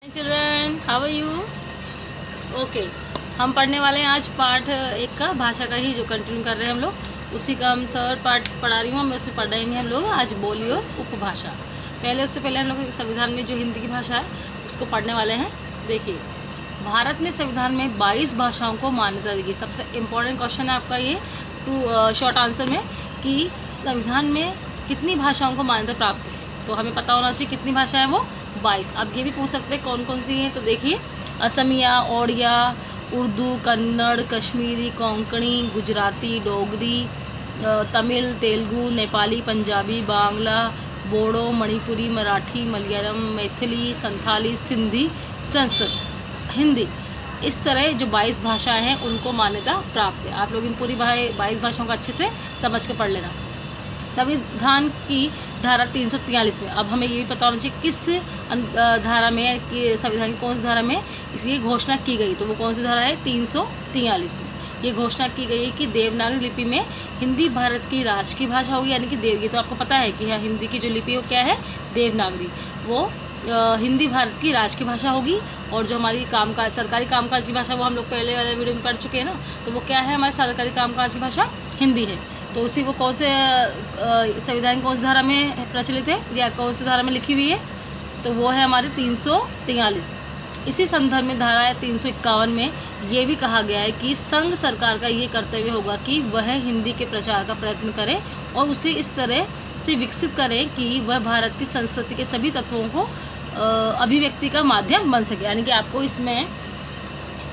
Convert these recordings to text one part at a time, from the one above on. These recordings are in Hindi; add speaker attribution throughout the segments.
Speaker 1: Children, how are you? Okay, हम पढ़ने वाले हैं आज पार्ट 1 का, भाषा का ही जो कंटिन्यू कर रहे हैं हम लोग, उसी का हम थर्ड पार्ट पढ़ा रही हूँ मैं। उसमें पढ़ रहे हैं हम लोग आज बोली और उपभाषा। उससे पहले हम लोग संविधान में जो हिंदी की भाषा है उसको पढ़ने वाले हैं। देखिए, भारत ने संविधान में 22 भाषाओं को मान्यता दी गई। सबसे इम्पोर्टेंट क्वेश्चन है आपका ये शॉर्ट आंसर में कि संविधान में कितनी भाषाओं को मान्यता प्राप्त है। तो हमें पता होना चाहिए कितनी भाषाएं वो 22। अब ये भी पूछ सकते हैं कौन कौन सी हैं। तो देखिए, असमिया, ओडिया, उर्दू, कन्नड़, कश्मीरी, कोंकणी, गुजराती, डोगरी, तमिल, तेलुगु, नेपाली, पंजाबी, बांग्ला, बोडो, मणिपुरी, मराठी, मलयालम, मैथिली, संथाली, सिंधी, संस्कृत, हिंदी। इस तरह जो 22 भाषाएं हैं उनको मान्यता प्राप्त है। आप लोग इन पूरी 22 भाषाओं को अच्छे से समझ के पढ़ लेना। संविधान की धारा 343 में, अब हमें ये भी पता होना चाहिए किस धारा में, कि संविधान की कौन सी धारा में इसकी घोषणा की गई। तो वो कौन सी धारा है? 343 में ये घोषणा की गई है कि देवनागरी लिपि में हिंदी भारत की राष्ट्र की भाषा होगी, यानी कि देव। ये तो आपको पता है कि हाँ, हिंदी की जो लिपि वो क्या है? देवनागरी। वो हिंदी भारत की राष्ट्र की भाषा होगी। और जो हमारी कामकाज, सरकारी कामकाज की भाषा, वो हम लोग पहले वाले वीडियो में पढ़ चुके हैं ना। तो वो क्या है? हमारे सरकारी कामकाज की भाषा हिंदी है। तो उसी वो कौन से संविधान कौन सी धारा में प्रचलित है या कौन सी धारा में लिखी हुई है? तो वो है हमारे 343। इसी संदर्भ में धारा 351 में ये भी कहा गया है कि संघ सरकार का ये कर्तव्य होगा कि वह हिंदी के प्रचार का प्रयत्न करे और उसे इस तरह से विकसित करें कि वह भारत की संस्कृति के सभी तत्वों को अभिव्यक्ति का माध्यम बन सके। यानी कि आपको इसमें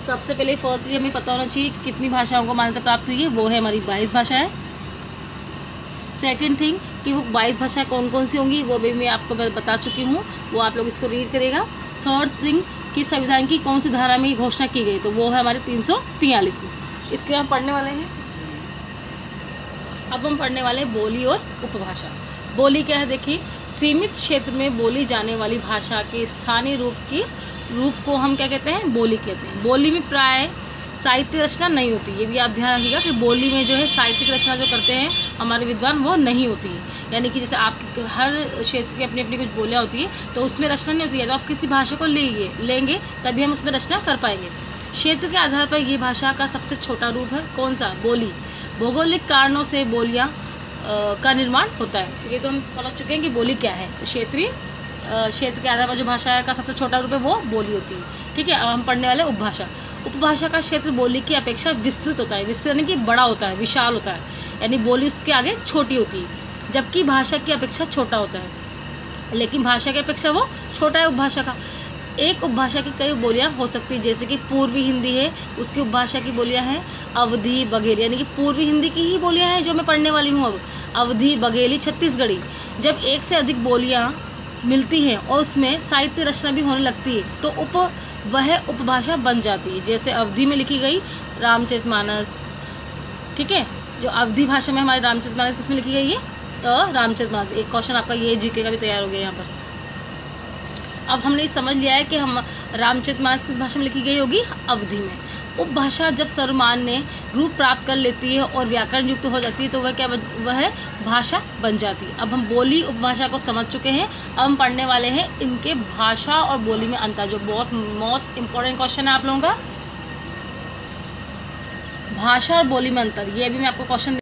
Speaker 1: सबसे पहले फर्स्टली हमें पता होना चाहिए कि कितनी भाषाओं को मान्यता प्राप्त हुई है। वो है हमारी 22 भाषाएं। सेकेंड थिंग कि वो 22 भाषाएं कौन कौन सी होंगी वो भी मैं आपको बता चुकी हूँ, वो आप लोग इसको रीड करेगा। थर्ड थिंग कि संविधान की कौन सी धारा में घोषणा की गई, तो वो है हमारे 343 में। इसके हम पढ़ने वाले हैं। अब हम पढ़ने वाले हैं बोली और उपभाषा। बोली क्या है? देखिए, सीमित क्षेत्र में बोली जाने वाली भाषा के स्थानीय रूप को हम क्या कहते हैं? बोली कहते हैं। बोली में प्राय साहित्य रचना नहीं होती। ये भी आप ध्यान रखिएगा कि बोली में जो है साहित्यिक रचना जो करते हैं हमारे विद्वान, वो नहीं होती है। यानी कि जैसे आपकी हर क्षेत्र की अपनी अपनी कुछ बोलियाँ होती है, तो उसमें रचना नहीं होती है। तो आप किसी भाषा को लेंगे तभी हम उसमें रचना कर पाएंगे। क्षेत्र के आधार पर ये भाषा का सबसे छोटा रूप है कौन सा? बोली। भौगोलिक कारणों से बोलियाँ का निर्माण होता है। ये तो हम समझ चुके हैं कि बोली क्या है। क्षेत्रीय क्षेत्र के आधार पर जो भाषा का सबसे छोटा रूप है वो बोली होती है। ठीक है। अब हम पढ़ने वाले उपभाषा। उपभाषा का क्षेत्र बोली की अपेक्षा विस्तृत होता है। विस्तृत यानी कि बड़ा होता है, विशाल होता है, यानी बोली उसके आगे छोटी होती है, जबकि भाषा की अपेक्षा छोटा होता है। लेकिन भाषा की अपेक्षा वो छोटा है उपभाषा का। एक उपभाषा की कई बोलियां हो सकती है, जैसे कि पूर्वी हिंदी है, उसकी उपभाषा की बोलियां हैं अवधी, बघेली। यानी कि पूर्वी हिंदी की ही बोलियां हैं जो मैं पढ़ने वाली हूँ अब। अवधी, बघेली, छत्तीसगढ़ी। जब एक से अधिक बोलियां मिलती हैं और उसमें साहित्य रचना भी होने लगती है तो वह उपभाषा बन जाती है। जैसे अवधी में लिखी गई रामचरितमानस। ठीक है। जो अवधी भाषा में हमारे रामचरितमानस किसमें लिखी गई है? रामचरितमानस। एक क्वेश्चन आपका ये जीके का भी तैयार हो गया यहाँ पर। अब हमने समझ लिया है कि हम रामचरितमानस किस भाषा में लिखी गई होगी? अवधी में। उपभाषा जब सर्वमान्य रूप प्राप्त कर लेती है और व्याकरण युक्त हो जाती है तो वह भाषा बन जाती है। अब हम बोली उपभाषा को समझ चुके हैं। अब हम पढ़ने वाले हैं इनके भाषा और बोली में अंतर, जो बहुत मोस्ट इम्पोर्टेंट क्वेश्चन है आप लोगों का। भाषा और बोली में अंतर, ये भी मैं आपको क्वेश्चन